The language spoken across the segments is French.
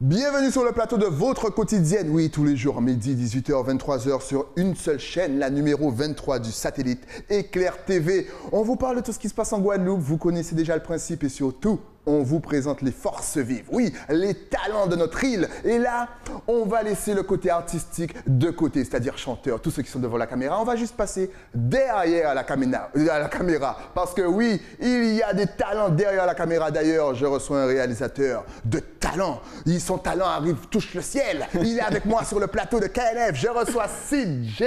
Bienvenue sur le plateau de votre quotidienne. Oui, tous les jours, midi, 18h, 23h, sur une seule chaîne, la numéro 23 du satellite Éclair TV. On vous parle de tout ce qui se passe en Guadeloupe. Vous connaissez déjà le principe et surtout, on vous présente les forces vives. Oui, les talents de notre île. Et là, on va laisser le côté artistique de côté, c'est-à-dire chanteurs, tous ceux qui sont devant la caméra. On va juste passer derrière la caméra. Parce que oui, il y a des talents derrière la caméra. D'ailleurs, je reçois un réalisateur de talent. Son talent arrive, touche le ciel. Il est avec moi sur le plateau de KNF. Je reçois CJ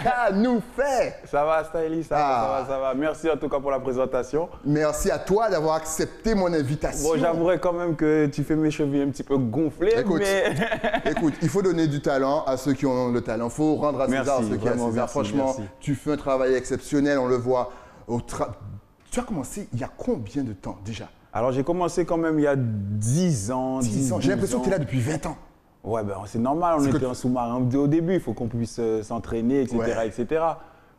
Kanoufé. Ça va, Styly, ça va. Merci en tout cas pour la présentation. Merci à toi d'avoir accepté mon invitation. Bon, j'avouerais quand même que tu fais mes cheveux un petit peu gonflés, écoute, mais... écoute, il faut donner du talent à ceux qui ont le talent. Il faut rendre à César ce qui est à César. Franchement, tu fais un travail exceptionnel, on le voit. Tu as commencé il y a combien de temps déjà? Alors, j'ai commencé quand même il y a 10 ans. 10 ans. J'ai l'impression que tu es là depuis 20 ans. Ouais, ben, c'est normal, on était en sous-marin au début, il faut qu'on puisse s'entraîner, etc., ouais. etc.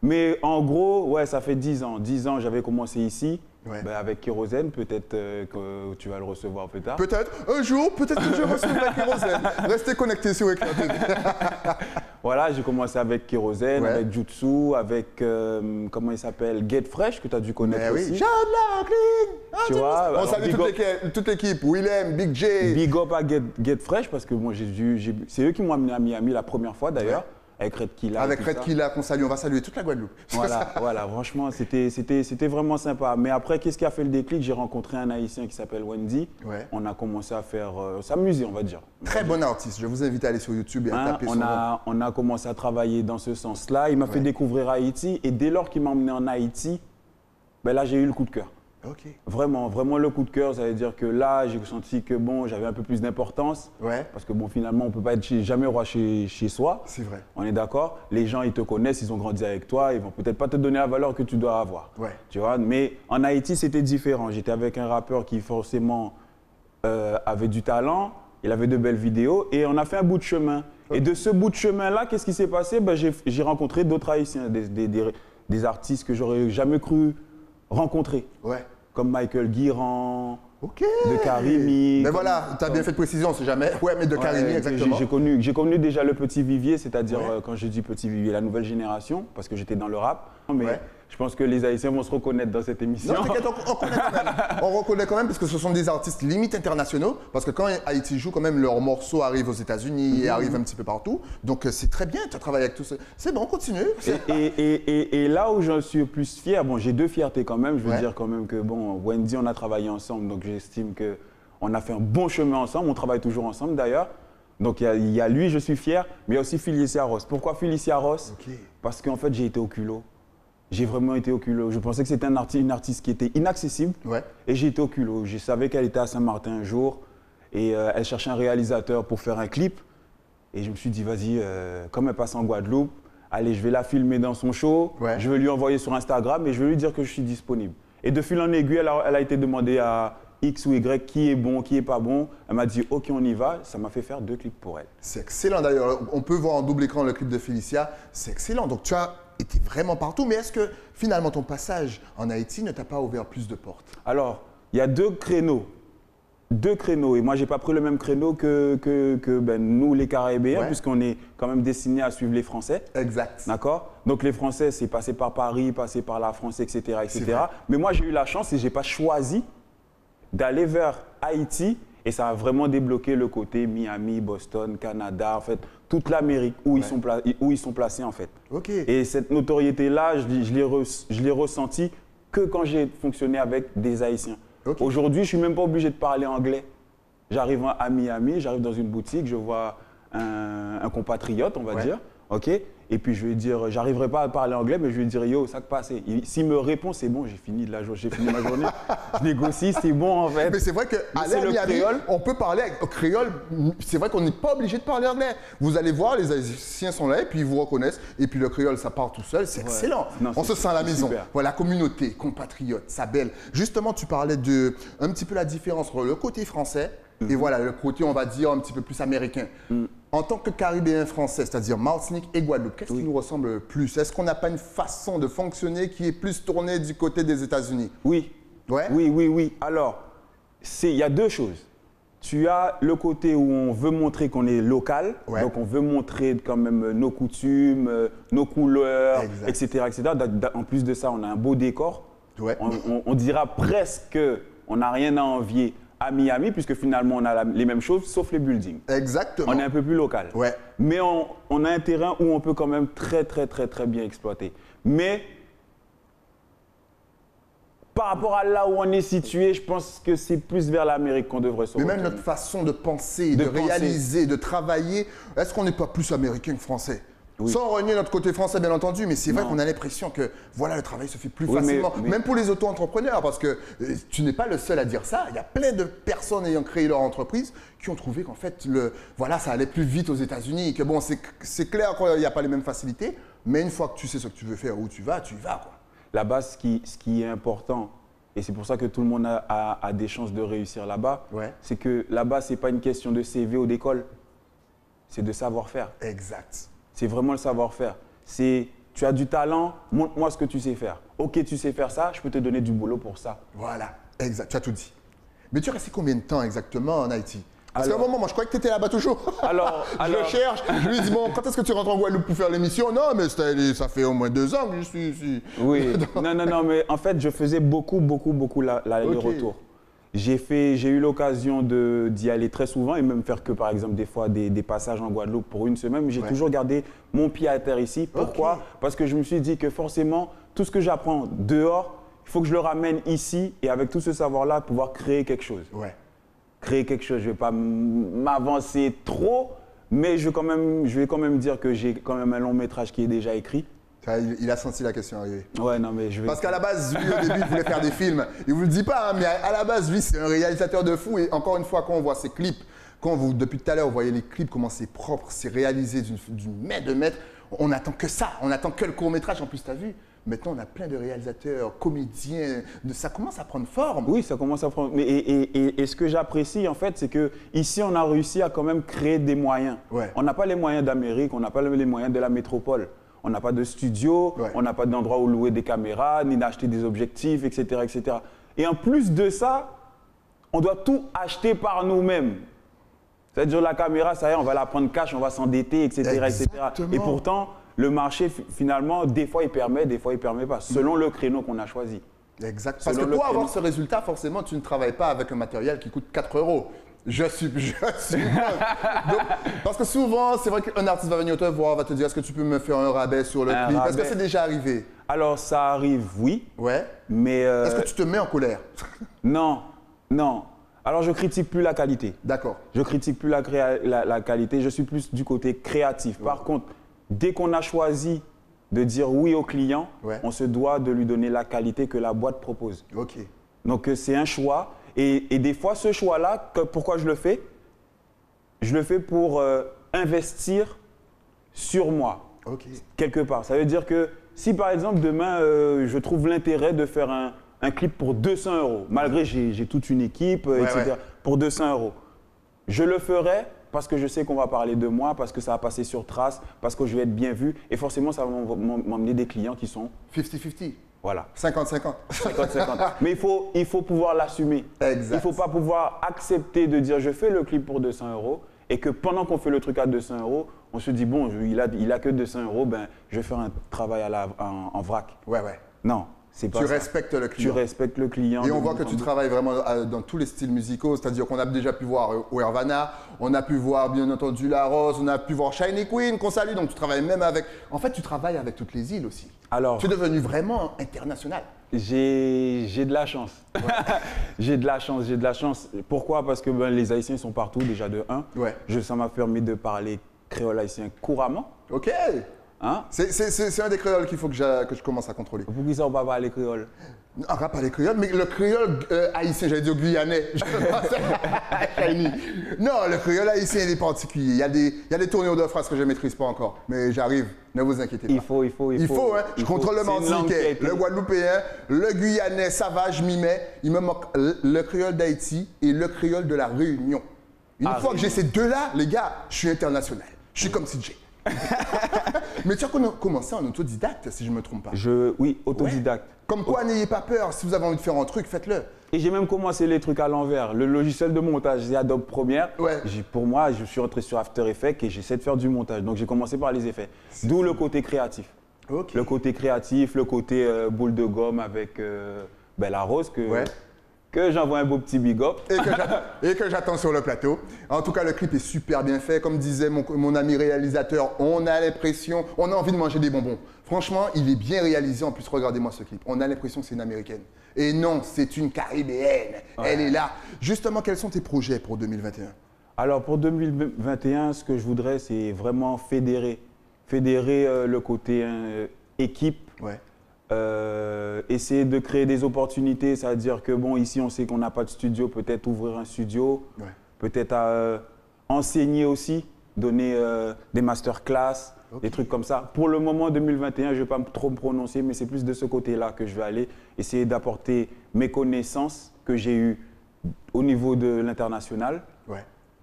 Mais en gros, ouais, ça fait 10 ans. 10 ans, j'avais commencé ici. Ouais. Ben avec Kérosène, peut-être que tu vas le recevoir plus tard. Peut-être. Un jour, peut-être que je recevrai Kérosène. Restez connectés sur Éclair TV. Voilà, j'ai commencé avec Kérosène, ouais. Avec Jutsu, avec, comment il s'appelle, Get Fresh, que tu as dû connaître aussi. Oui, tu vois, on salue toute l'équipe, Willem, Big J. Big up à Get Fresh, parce que moi, c'est eux qui m'ont amené à Miami la première fois d'ailleurs. Ouais. Avec Red Killa. Avec Red Killa qu'on salue, on va saluer toute la Guadeloupe. Voilà, franchement, c'était vraiment sympa. Mais après, qu'est-ce qui a fait le déclic? J'ai rencontré un Haïtien qui s'appelle Wendy. Ouais. On a commencé à faire s'amuser, on va dire. Très bon artiste, je vous invite à aller sur YouTube et à taper son nom. On a commencé à travailler dans ce sens-là. Il m'a fait découvrir Haïti et dès lors qu'il m'a emmené en Haïti, ben là, j'ai eu le coup de cœur. Okay. Vraiment le coup de cœur, ça veut dire que là, j'ai senti que bon, j'avais un peu plus d'importance. Ouais. Parce que bon, finalement, on ne peut pas être jamais roi chez soi. C'est vrai. On est d'accord. Les gens, ils te connaissent, ils ont grandi avec toi, ils vont peut-être pas te donner la valeur que tu dois avoir. Ouais. Tu vois. Mais en Haïti, c'était différent. J'étais avec un rappeur qui forcément avait du talent, il avait de belles vidéos et on a fait un bout de chemin. Okay. Et de ce bout de chemin-là, qu'est-ce qui s'est passé? Ben, j'ai rencontré d'autres Haïtiens, des artistes que j'aurais jamais cru rencontrer, ouais. Comme Michael Guiran, de Karimi. Mais voilà, tu as bien fait de précision, c'est jamais. Ouais, mais de Karimi, exactement. J'ai connu déjà le petit vivier, c'est-à-dire quand je dis petit vivier, la nouvelle génération, parce que j'étais dans le rap. Mais je pense que les Haïtiens vont se reconnaître dans cette émission. Non, t'inquiète, on reconnaît quand même. On reconnaît quand même parce que ce sont des artistes limite internationaux. Parce que quand Haïti joue, quand même, leurs morceaux arrivent aux États-Unis et arrivent un petit peu partout. Donc c'est très bien, tu as travaillé avec tout ça. C'est bon, continue. Et là où j'en suis le plus fier, bon, j'ai deux fiertés quand même. Je veux dire quand même que, bon, Wendy, on a travaillé ensemble. Donc j'estime qu'on a fait un bon chemin ensemble. On travaille toujours ensemble d'ailleurs. Donc il y a lui, je suis fier. Mais il y a aussi Felicia Ross. Pourquoi Felicia Ross? Parce qu'en fait, j'ai été au culot. J'ai vraiment été au culot. Je pensais que c'était une artiste qui était inaccessible. Ouais. Et j'ai été au culot. Je savais qu'elle était à Saint-Martin un jour. Et elle cherchait un réalisateur pour faire un clip. Et je me suis dit, vas-y, comme elle passe en Guadeloupe, allez, je vais la filmer dans son show. Ouais. Je vais lui envoyer sur Instagram et je vais lui dire que je suis disponible. Et de fil en aiguille, elle a été demandée à X ou Y qui est bon, qui est pas bon. Elle m'a dit, OK, on y va. Ça m'a fait faire 2 clips pour elle. C'est excellent d'ailleurs. On peut voir en double écran le clip de Felicia. C'est excellent. Donc tu as été vraiment partout. Mais est-ce que finalement ton passage en Haïti ne t'a pas ouvert plus de portes? Alors, il y a 2 créneaux. 2 créneaux. Et moi, je n'ai pas pris le même créneau que nous, les Caribéens, puisqu'on est quand même destinés à suivre les Français. Exact. D'accord? Donc, les Français, c'est passé par Paris, passé par la France, etc. etc. Mais moi, j'ai eu la chance et je n'ai pas choisi d'aller vers Haïti. Et ça a vraiment débloqué le côté Miami, Boston, Canada, en fait, toute l'Amérique où ils sont placés, en fait. Okay. Et cette notoriété-là, je l'ai ressentie que quand j'ai fonctionné avec des Haïtiens. Okay. Aujourd'hui, je ne suis même pas obligé de parler anglais. J'arrive à Miami, j'arrive dans une boutique, je vois un compatriote, on va dire, ok, Et puis je vais dire, j'arriverai pas à parler anglais, mais je vais dire yo, ça que passe. S'il me répond, c'est bon, j'ai fini ma journée. Je négocie, c'est bon en fait. Mais c'est vrai qu'à Miami, on peut parler créole. C'est vrai qu'on n'est pas obligé de parler anglais. Vous allez voir, les Haïtiens sont là et puis ils vous reconnaissent. Et puis le créole, ça part tout seul. C'est excellent. Non, on se sent à la maison. Super. Voilà, communauté, compatriote, ça belle. Justement, tu parlais de un petit peu la différence entre le côté français et voilà, le côté, on va dire, un petit peu plus américain. En tant que Caribéen français, c'est-à-dire Martinique et Guadeloupe, qu'est-ce qui nous ressemble le plus? Est-ce qu'on n'a pas une façon de fonctionner qui est plus tournée du côté des États-Unis? Oui. Ouais? Oui. Alors, il y a deux choses. Tu as le côté où on veut montrer qu'on est local, donc on veut montrer quand même nos coutumes, nos couleurs, etc., etc. En plus de ça, on a un beau décor. Ouais. On dira presque qu'on n'a rien à envier à Miami, puisque finalement on a les mêmes choses, sauf les buildings. Exactement. On est un peu plus local. Ouais. Mais on a un terrain où on peut quand même très bien exploiter. Mais par rapport à là où on est situé, je pense que c'est plus vers l'Amérique qu'on devrait se retourner. Mais même notre façon de penser, de réaliser, de travailler, est-ce qu'on n'est pas plus américain que français? Oui. Sans renier notre côté français, bien entendu, mais c'est vrai qu'on a l'impression que voilà, le travail se fait plus facilement, même pour les auto-entrepreneurs, parce que tu n'es pas le seul à dire ça. Il y a plein de personnes ayant créé leur entreprise qui ont trouvé qu'en fait, voilà, ça allait plus vite aux États-Unis, que bon, c'est clair qu'il n'y a pas les mêmes facilités, mais une fois que tu sais ce que tu veux faire, où tu vas, quoi. Là-bas, ce qui est important, et c'est pour ça que tout le monde a des chances de réussir là-bas, c'est que là-bas, ce n'est pas une question de CV ou d'école, c'est de savoir-faire. Exact. C'est vraiment le savoir-faire. Tu as du talent, montre-moi ce que tu sais faire. Ok, tu sais faire ça, je peux te donner du boulot pour ça. Voilà, exact, tu as tout dit. Mais tu es resté combien de temps exactement en Haïti? Parce qu'à un moment, moi, je croyais que tu étais là-bas toujours. Je le cherche, je lui dis, bon, quand est-ce que tu rentres en Guadeloupe pour faire l'émission? Non, mais ça fait au moins 2 ans que je suis ici. Oui, non, mais en fait, je faisais beaucoup l'aller-retour. J'ai eu l'occasion d'y aller très souvent et même faire que, par exemple, des fois, des passages en Guadeloupe pour une semaine. Mais j'ai toujours gardé mon pied à terre ici. Pourquoi? Parce que je me suis dit que forcément, tout ce que j'apprends dehors, il faut que je le ramène ici et avec tout ce savoir-là, pouvoir créer quelque chose. Créer quelque chose. Je ne vais pas m'avancer trop, mais je vais quand même dire que j'ai quand même un long métrage qui est déjà écrit. Il a senti la question arriver. Ouais, non, mais je vais... Parce qu'à la base, lui, au début, il voulait faire des films. Il ne vous le dit pas, hein, mais à la base, lui, c'est un réalisateur de fou. Et encore une fois, quand on voit ses clips, depuis tout à l'heure, vous voyez les clips, comment c'est propre, c'est réalisé d'une main de maître. On n'attend que ça. On n'attend que le court-métrage. En plus, tu as vu, maintenant, on a plein de réalisateurs, comédiens. Ça commence à prendre forme. Oui, ça commence à prendre. Et ce que j'apprécie, en fait, c'est qu'ici, on a réussi à quand même créer des moyens. On n'a pas les moyens d'Amérique, on n'a pas les moyens de la métropole. On n'a pas de studio, on n'a pas d'endroit où louer des caméras, ni d'acheter des objectifs, etc., etc. Et en plus de ça, on doit tout acheter par nous-mêmes. C'est-à-dire la caméra, ça y est, on va la prendre cash, on va s'endetter, etc., etc. Et pourtant, le marché, finalement, des fois, il permet, des fois, il ne permet pas, selon le créneau qu'on a choisi. Exact. Parce que pour avoir ce résultat, forcément, tu ne travailles pas avec un matériel qui coûte 4 €. Je suis donc, parce que souvent, c'est vrai qu'un artiste va venir te voir, va te dire, est-ce que tu peux me faire un rabais sur le clip? Est-ce que c'est déjà arrivé? Alors, ça arrive, oui. Mais est-ce que tu te mets en colère? Non. Alors, je critique plus la qualité. D'accord. Je critique plus la qualité, je suis plus du côté créatif. Par contre, dès qu'on a choisi de dire oui au client, on se doit de lui donner la qualité que la boîte propose. Ok. Donc, c'est un choix. Et des fois, ce choix-là, pourquoi je le fais? Je le fais pour investir sur moi, quelque part. Ça veut dire que si, par exemple, demain, je trouve l'intérêt de faire un clip pour 200 €, malgré j'ai toute une équipe, etc., pour 200 €, je le ferai parce que je sais qu'on va parler de moi, parce que ça va passer sur trace, parce que je vais être bien vu. Et forcément, ça va m'emmener des clients qui sont… 50-50. Voilà. 50-50. 50-50. Mais il faut pouvoir l'assumer. Exact. Il ne faut pas pouvoir accepter de dire je fais le clip pour 200 € et que pendant qu'on fait le truc à 200 €, on se dit bon, il a que 200 €, ben, je vais faire un travail en vrac. Non. Tu respectes le client. Tu respectes le client. Et on voit que tu travailles vraiment dans tous les styles musicaux, c'est-à-dire qu'on a déjà pu voir Wervana, on a pu voir bien entendu La Rose, on a pu voir Shiny Queen qu'on salue, donc tu travailles même avec… En fait, tu travailles avec toutes les îles aussi. Alors, tu es devenu vraiment international. J'ai de la chance. J'ai de la chance. Pourquoi? Parce que les Haïtiens sont partout déjà de 1. Ça m'a permis de parler créole haïtien couramment. Ok. Hein? C'est un des créoles qu'il faut que je commence à contrôler. Pour qui ça, on va parler créole? On va parler créole, mais le créole haïtien, j'allais dire guyanais. Non, le créole haïtien, il est particulier. Il y a des tournures de phrases que je ne maîtrise pas encore. Mais j'arrive, ne vous inquiétez pas. Il faut, hein. Je contrôle le martiniquais, le guadeloupéen, le guyanais, ça va, je m'y mets. Il me manque le créole d'Haïti et le créole de la Réunion. Une fois que j'ai ces deux-là, les gars, je suis international. Je suis comme CJ. Mais tu as commencé en autodidacte, si je ne me trompe pas. Oui, autodidacte. Ouais. Comme quoi, n'ayez pas peur. Si vous avez envie de faire un truc, faites-le. Et j'ai même commencé les trucs à l'envers. Le logiciel de montage, c'est Adobe Premiere. Ouais. Pour moi, je suis rentré sur After Effects et j'essaie de faire du montage. Donc, j'ai commencé par les effets. D'où le côté créatif. Okay. Le côté créatif, le côté boule de gomme avec la rose que j'envoie un beau petit big up. Et que j'attends sur le plateau. En tout cas, le clip est super bien fait. Comme disait mon ami réalisateur, on a l'impression, on a envie de manger des bonbons. Franchement, il est bien réalisé. En plus, regardez-moi ce clip. On a l'impression que c'est une Américaine. Et non, c'est une Caribéenne. Ouais. Elle est là. Justement, quels sont tes projets pour 2021? Alors, pour 2021, ce que je voudrais, c'est vraiment fédérer. Fédérer le côté équipe. Ouais. Essayer de créer des opportunités, c'est-à-dire que bon, ici on sait qu'on n'a pas de studio, peut-être ouvrir un studio, peut-être enseigner aussi, donner des masterclass, des trucs comme ça. Pour le moment 2021, je ne vais pas trop me prononcer, mais c'est plus de ce côté-là que je vais aller, essayer d'apporter mes connaissances que j'ai eues au niveau de l'international,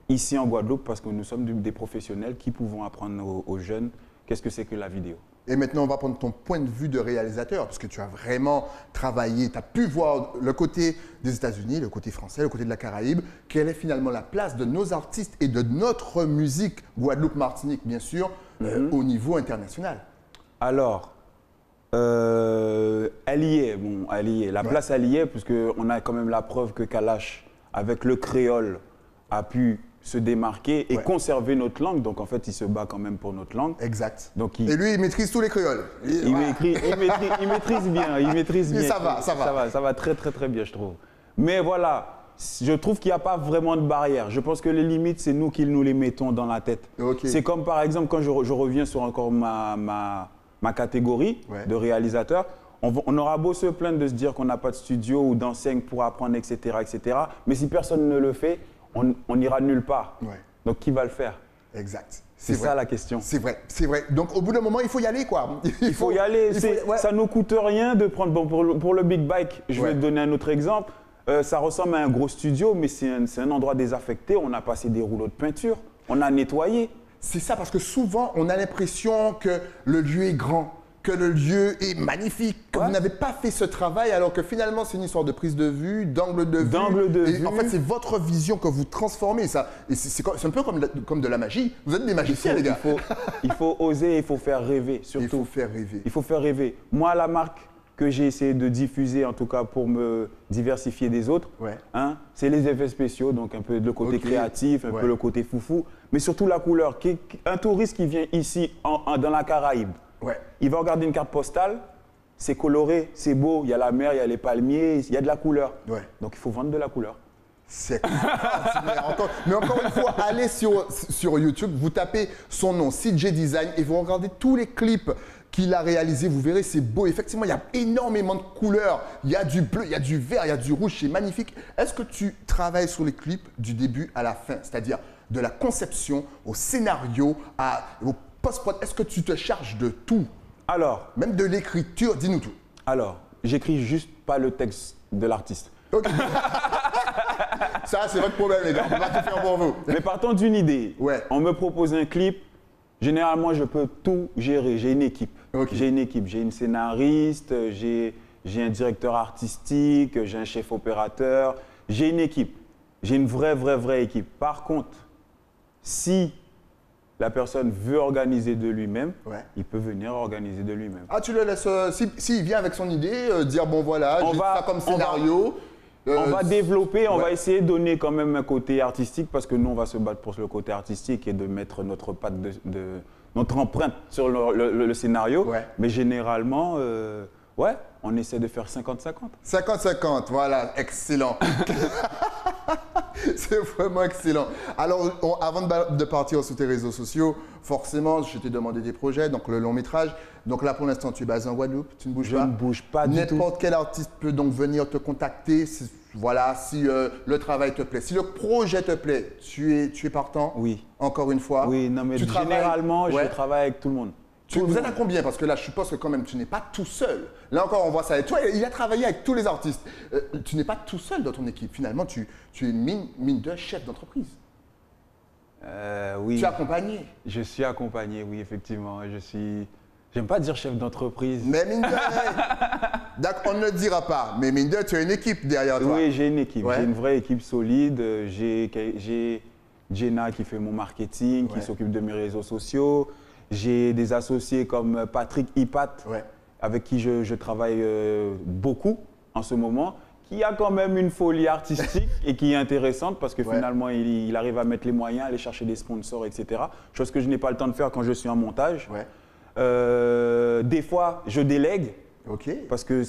ici en Guadeloupe, parce que nous sommes des professionnels qui pouvons apprendre aux jeunes qu'est-ce que c'est que la vidéo. Et maintenant, on va prendre ton point de vue de réalisateur, parce que tu as vraiment travaillé, tu as pu voir le côté des États-Unis, le côté français, le côté de la Caraïbe. Quelle est finalement la place de nos artistes et de notre musique, Guadeloupe-Martinique, bien sûr, au niveau international? Alors, elle y est, la place elle y est, puisqu'on a quand même la preuve que Kalash, avec le créole, a pu se démarquer et conserver notre langue. Donc, en fait, il se bat quand même pour notre langue. Exact. Donc, et lui, il maîtrise tous les créoles. Il maîtrise bien. Ça va très, très, très bien, je trouve. Mais voilà, je trouve qu'il n'y a pas vraiment de barrière. Je pense que les limites, c'est nous qui nous les mettons dans la tête. Okay. C'est comme, par exemple, quand je reviens sur encore ma catégorie de réalisateur, on aura beau se plaindre de se dire qu'on n'a pas de studio ou d'enseigne pour apprendre, etc., etc. Mais si personne ne le fait, on n'ira nulle part. Donc, qui va le faire? Exact. C'est ça la question. C'est vrai, c'est vrai. Donc, au bout d'un moment, il faut y aller, quoi. Il faut y aller. Ça ne nous coûte rien de prendre… Bon, pour le Big Bike, je vais te donner un autre exemple. Ça ressemble à un gros studio, mais c'est un endroit désaffecté. On a passé des rouleaux de peinture. On a nettoyé. C'est ça, parce que souvent, on a l'impression que le lieu est grand, que le lieu est magnifique, que vous n'avez pas fait ce travail, alors que finalement, c'est une histoire de prise de vue, d'angle de vue. En fait, c'est votre vision que vous transformez. Ça. Et c'est un peu comme de la magie. Vous êtes des magiciens, les gars. Il faut oser, il faut faire rêver, surtout. Il faut faire rêver. Il faut faire rêver. Moi, la marque que j'ai essayé de diffuser, en tout cas pour me diversifier des autres, c'est les effets spéciaux, donc un peu le côté créatif, un peu le côté foufou, mais surtout la couleur. Un touriste qui vient ici, dans la Caraïbe, il va regarder une carte postale, c'est coloré, c'est beau, il y a la mer, il y a les palmiers, il y a de la couleur. Donc il faut vendre de la couleur. C'est mais encore une fois, allez sur YouTube, vous tapez son nom, CJ Design, et vous regardez tous les clips qu'il a réalisés. Vous verrez, c'est beau. Effectivement, il y a énormément de couleurs. Il y a du bleu, il y a du vert, il y a du rouge, c'est magnifique. Est-ce que tu travailles sur les clips du début à la fin, c'est-à-dire de la conception au scénario, au post-prod? Est-ce que tu te charges de tout? Alors, même de l'écriture, dis-nous tout. Alors, j'écris juste pas le texte de l'artiste. Okay. Ça, c'est votre problème, les gars. On va tout faire pour vous. Mais partons d'une idée. On me propose un clip. Généralement, je peux tout gérer. J'ai une équipe. J'ai une équipe. J'ai une scénariste, j'ai un directeur artistique, j'ai un chef opérateur. J'ai une équipe. J'ai une vraie équipe. Par contre, si la personne veut organiser de lui-même, il peut venir organiser de lui-même. Ah, tu le laisses, s'il vient avec son idée, dire bon voilà, j'ai ça comme scénario. On va développer, on va essayer de donner quand même un côté artistique, parce que nous, on va se battre pour le côté artistique et de mettre notre patte, notre empreinte sur le scénario. Mais généralement, on essaie de faire 50-50. 50-50, voilà, excellent. C'est vraiment excellent. Alors, avant de partir sur tes réseaux sociaux, forcément, je t'ai demandé des projets, donc le long métrage. Donc là, pour l'instant, tu es basé en Guadeloupe, tu ne bouges pas. Je ne bouge pas du tout. N'importe quel artiste peut donc venir te contacter. Voilà, si le travail te plaît. Si le projet te plaît, tu es partant. Oui. Encore une fois. Oui, non, mais généralement, je travaille avec tout le monde. Vous êtes à combien? Parce que là, je suppose que quand même, tu n'es pas tout seul. Là encore, on voit ça. Et toi, il a travaillé avec tous les artistes. Tu n'es pas tout seul dans ton équipe. Finalement, tu es mine de chef d'entreprise. Oui. Tu es accompagné. Je suis accompagné, oui, effectivement. J'aime pas dire chef d'entreprise. Mais mine de d'accord, on ne le dira pas. Mais mine de tu as une équipe derrière toi. Oui, j'ai une équipe. Ouais. J'ai une vraie équipe solide. J'ai Jenna qui fait mon marketing, qui s'occupe de mes réseaux sociaux. J'ai des associés comme Patrick Ipat, avec qui je travaille beaucoup en ce moment, qui a quand même une folie artistique et qui est intéressante parce que finalement, il arrive à mettre les moyens, aller chercher des sponsors, etc. Chose que je n'ai pas le temps de faire quand je suis en montage. Des fois, je délègue parce que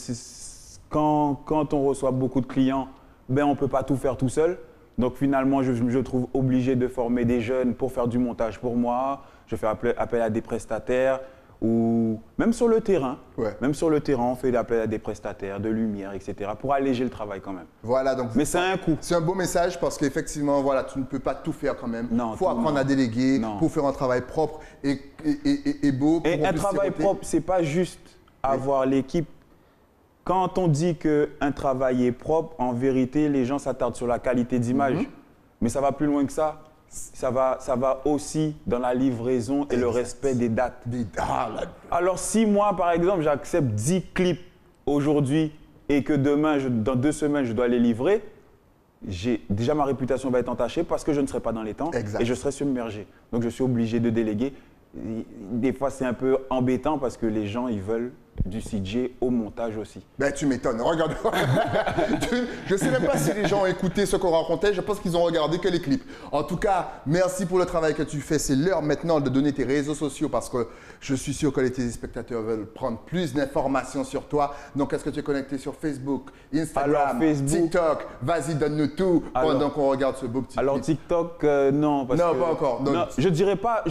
quand on reçoit beaucoup de clients, ben, on ne peut pas tout faire tout seul. Donc finalement, je me trouve obligé de former des jeunes pour faire du montage pour moi. Je fais appel à des prestataires ou même sur le terrain. Même sur le terrain, on fait appel à des prestataires, de lumière, etc. pour alléger le travail quand même. Voilà, donc mais c'est un coût. C'est un beau message parce qu'effectivement, voilà, tu ne peux pas tout faire quand même. Il faut apprendre à déléguer pour faire un travail propre et beau. Et un travail propre, c'est pas juste avoir l'équipe. Quand on dit qu'un travail est propre, en vérité, les gens s'attardent sur la qualité d'image. Mais ça va plus loin que ça. Ça va aussi dans la livraison et le respect des dates. Alors, si moi, par exemple, j'accepte 10 clips aujourd'hui et que demain, dans 2 semaines, je dois les livrer, déjà ma réputation va être entachée parce que je ne serai pas dans les temps et je serai submergé. Donc, je suis obligé de déléguer. Des fois, c'est un peu embêtant parce que les gens, ils veulent du CJ au montage aussi. Ben, tu m'étonnes. Regarde. Je ne sais même pas si les gens ont écouté ce qu'on racontait. Je pense qu'ils ont regardé que les clips. En tout cas, merci pour le travail que tu fais. C'est l'heure maintenant de donner tes réseaux sociaux parce que je suis sûr que les téléspectateurs veulent prendre plus d'informations sur toi. Donc, est-ce que tu es connecté sur Facebook, Instagram, TikTok? Vas-y, donne-nous tout pendant qu'on regarde ce beau petit clip. TikTok, non. Parce non, que, pas encore. Non, je dirais pas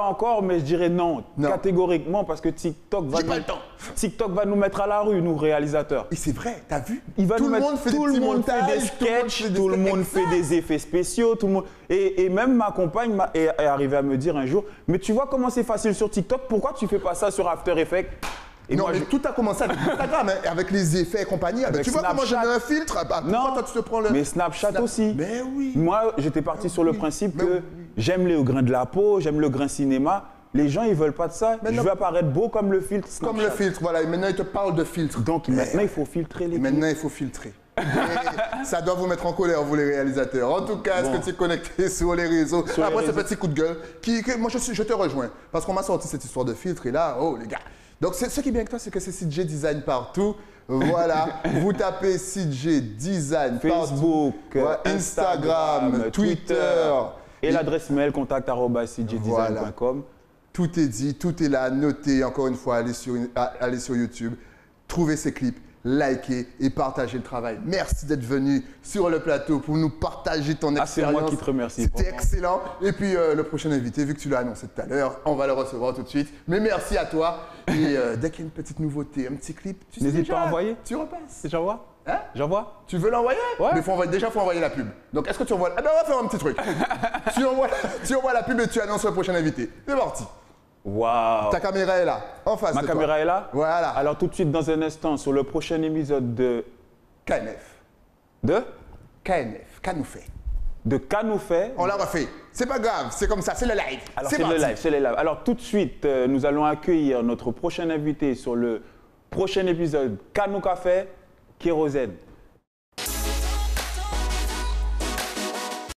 encore, mais je dirais non. Catégoriquement parce que TikTok va... J'ai pas le temps. TikTok va nous mettre à la rue, nous réalisateurs. Et c'est vrai, t'as vu? Tout le monde fait des sketchs, tout le monde fait des effets spéciaux, tout le monde. Et même ma compagne est arrivée à me dire un jour, mais tu vois comment c'est facile sur TikTok, pourquoi tu fais pas ça sur After Effects? Et non, mais tout a commencé avec Instagram, avec les effets et compagnie. Tu vois comment je mets un filtre? Non, toi, tu te prends le... mais Snapchat aussi. Mais oui. Moi, j'étais parti sur le principe que j'aime les grains de la peau, j'aime le grain cinéma. Les gens, ils ne veulent pas de ça. Je veux apparaître beau comme le filtre Snapchat. Comme le filtre, voilà. Et maintenant, ils te parlent de filtre. Donc, maintenant, il faut filtrer les Maintenant, il faut filtrer. Ça doit vous mettre en colère, vous les réalisateurs. En tout cas, est-ce que tu es connecté sur les réseaux? Après, ce petit coup de gueule, moi, je te rejoins. Parce qu'on m'a sorti cette histoire de filtre. Et là, oh, les gars. Donc, ce qui est bien avec toi, c'est que c'est CJ Design partout. Voilà, vous tapez CJ Design Facebook, partout. Instagram, Twitter. Et l'adresse mail contact@cjdesign.com. Tout est dit, tout est là, noté. Encore une fois, allez sur YouTube, trouvez ces clips, likez et partagez le travail. Merci d'être venu sur le plateau pour nous partager ton expérience. C'est moi qui te remercie. C'était excellent. Et puis, le prochain invité, vu que tu l'as annoncé tout à l'heure, on va le recevoir tout de suite. Mais merci à toi. Et dès qu'il y a une petite nouveauté, un petit clip, tu n'hésites pas à envoyer. Tu repasses. J'envoie. Hein? J'envoie. Tu veux l'envoyer? Ouais. Mais déjà, il faut envoyer la pub. Donc, est-ce que tu envoies... Ah ben, on va faire un petit truc. tu envoies la pub et tu annonces le prochain invité. C'est parti. Waouh. Ta caméra est là, en face. Ma caméra est là? Voilà. Alors, tout de suite, dans un instant, sur le prochain épisode de... KNF. De? KNF. Kanoufé. De Kanoufé. On l'a refait. C'est pas grave, c'est comme ça, c'est le live. Alors, c'est le live. Alors, tout de suite, nous allons accueillir notre prochain invité sur le prochain épisode Kanou Café, Kérosène.